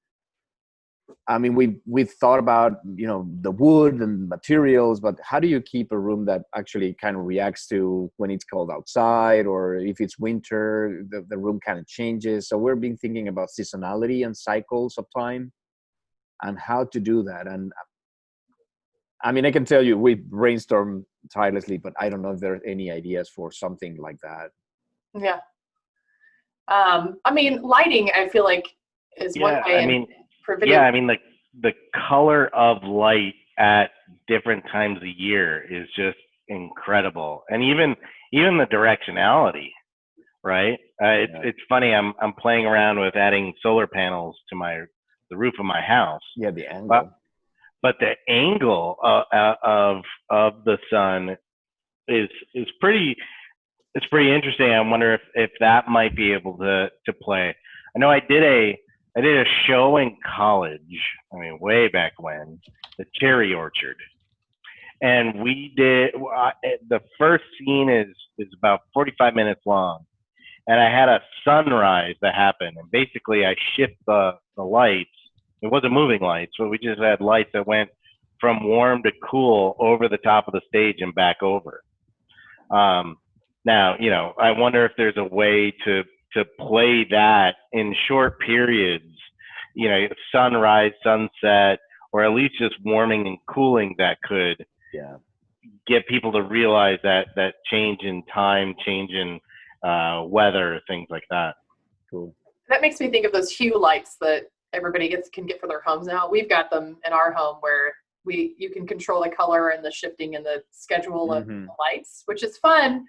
I mean, we've thought about, the wood and materials, but how do you keep a room that actually kind of reacts to when it's cold outside, or if it's winter, the room kind of changes. So we've been thinking about seasonality and cycles of time and how to do that. And I mean, I can tell you, we brainstorm tirelessly, but I don't know if there are any ideas for something like that. Yeah. I mean, lighting, I feel like is one way. I mean, the color of light at different times of year is just incredible, and even the directionality, right? It's funny. I'm playing around with adding solar panels to the roof of my house. Yeah, the angle. But the angle of the sun is pretty. It's pretty interesting. I wonder if that might be able to play. I know I did a show in college. I mean, way back when, the Cherry Orchard, and we did the first scene is about 45 minutes long, and I had a sunrise that happened, and basically I shift the lights. It wasn't moving lights, but we just had lights that went from warm to cool over the top of the stage and back over. Now, I wonder if there's a way to play that in short periods, sunrise, sunset, or at least just warming and cooling that could get people to realize that change in time, change in weather, things like that. Cool. That makes me think of those hue lights that everybody can get for their homes now. We've got them in our home where you can control the color and the shifting and the schedule of the lights, which is fun.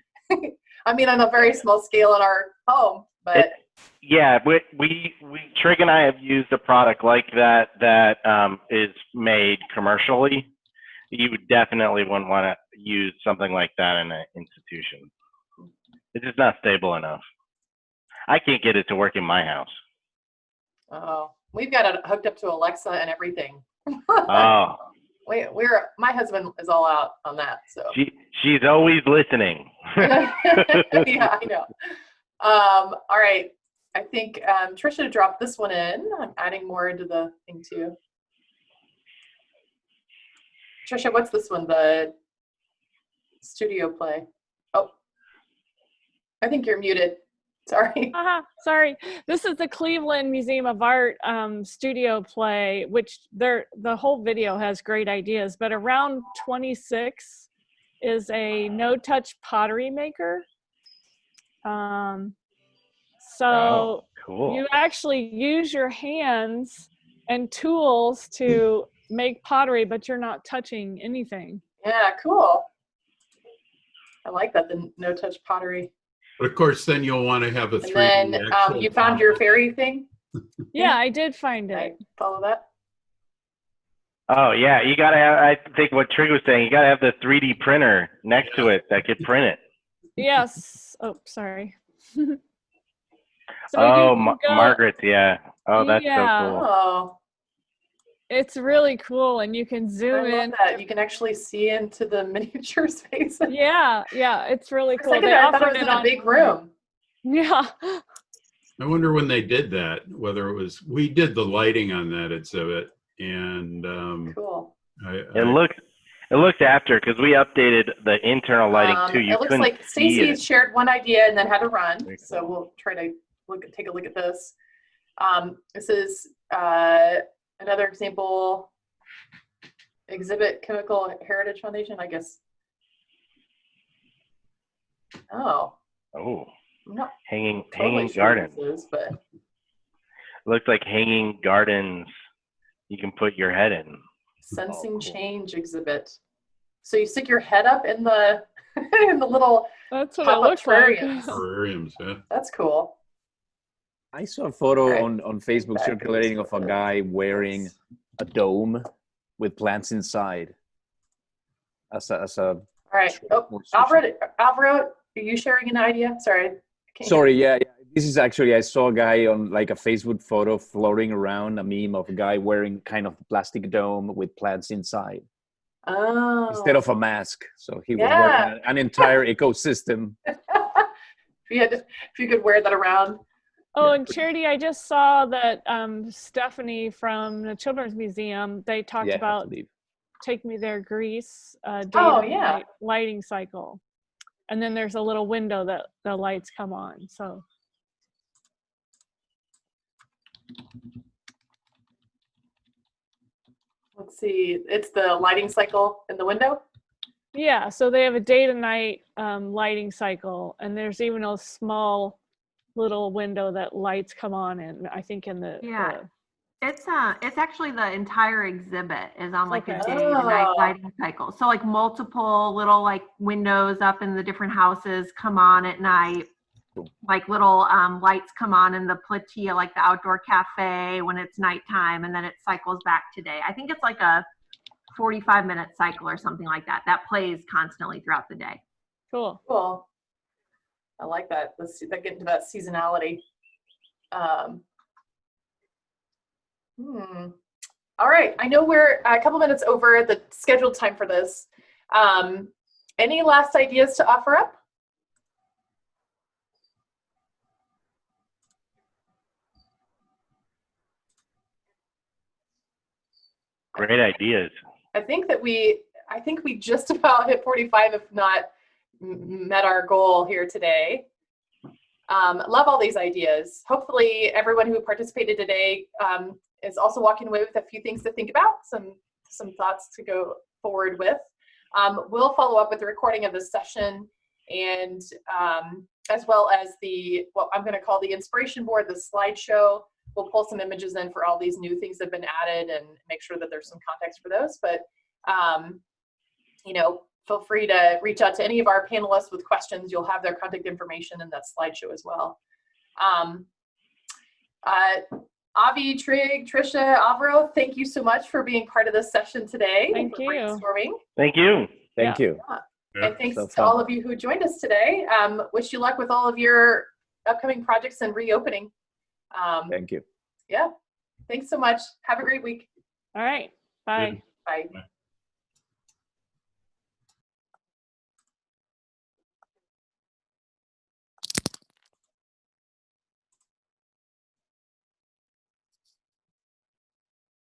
I mean, on a very small scale in our home, but we Trig and I have used a product like that is made commercially. You definitely wouldn't want to use something like that in an institution. It's just not stable enough. I can't get it to work in my house. Oh, we've got it hooked up to Alexa and everything. Oh. My husband is all out on that, so she's always listening. Yeah, I know. All right, I think Trisha dropped this one in. I'm adding more into the thing too. Trisha, what's this one? The studio play. Oh, I think you're muted. Sorry. Sorry. This is the Cleveland Museum of Art studio play, which the whole video has great ideas, but around 26 is a no-touch pottery maker. So cool. You actually use your hands and tools to make pottery, but you're not touching anything. Yeah, cool. I like that, the no-touch pottery. But of course, then you'll want to have a 3D. And then you found your fairy thing? Yeah, I did find it. Right. Follow that. Oh yeah, you gotta have. I think what Trig was saying, you gotta have the 3D printer next to it that could print it. Yes. Oh, sorry. So Margaret, yeah. Oh, that's so cool. Oh, it's really cool, and you can zoom in. You can actually see into the miniature space. Yeah, it's really cool. I thought it was in a big room. Yeah. I wonder when they did that, whether it was, we did the lighting on that exhibit, and cool. It looks after, because we updated the internal lighting too. It looks like Stacy shared one idea and then had to run. So we'll try to take a look at this. This is another example exhibit, Chemical Heritage Foundation, I guess. Oh. I'm not hanging totally gardens. Sure but it looks like hanging gardens you can put your head in. Sensing Change exhibit. So you stick your head up in the in the little That's what it looks like. Terrariums, yeah. That's cool. I saw a photo on Facebook circulating of a guy wearing a dome with plants inside. As a all right. Oh, Alvaro, are you sharing an idea? Sorry. Sorry, yeah. This is actually, I saw a guy on like a Facebook photo floating around, a meme of a guy wearing kind of plastic dome with plants inside. Oh. Instead of a mask. So he was wearing an entire ecosystem. If you could wear that around. Oh, and Charity, I just saw that Stephanie from the Children's Museum, they talked about Take Me There, Greece, lighting cycle. And then there's a little window that the lights come on. So. Let's see, it's the lighting cycle in the window? Yeah, so they have a day to night lighting cycle, and there's even a small little window that lights come on in, I think in the it's actually the entire exhibit is on like a day to night lighting cycle. So like multiple little like windows up in the different houses come on at night. Like little lights come on in the Platia, like the outdoor cafe when it's nighttime, and then it cycles back to day. I think it's like a 45-minute cycle or something like that. That plays constantly throughout the day. Cool. Cool. I like that. Let's see if I get into that seasonality. All right. I know we're a couple minutes over the scheduled time for this. Any last ideas to offer up? Great ideas. I think we just about hit 45, if not met our goal here today. Love all these ideas. Hopefully everyone who participated today is also walking away with a few things to think about, some thoughts to go forward with. We'll follow up with the recording of this session, and as well as what I'm going to call the inspiration board, the slideshow. We'll pull some images in for all these new things that have been added and make sure that there's some context for those. But feel free to reach out to any of our panelists with questions. You'll have their contact information in that slideshow as well. Avi, Trig, Trisha, Alvaro, thank you so much for being part of this session today. Thank you. Brainstorming. Thank you. Thank you. And thanks So to all of you who joined us today. Wish you luck with all of your upcoming projects and reopening. Thank you. Yeah. Thanks so much. Have a great week. All right. Bye. Good. Bye.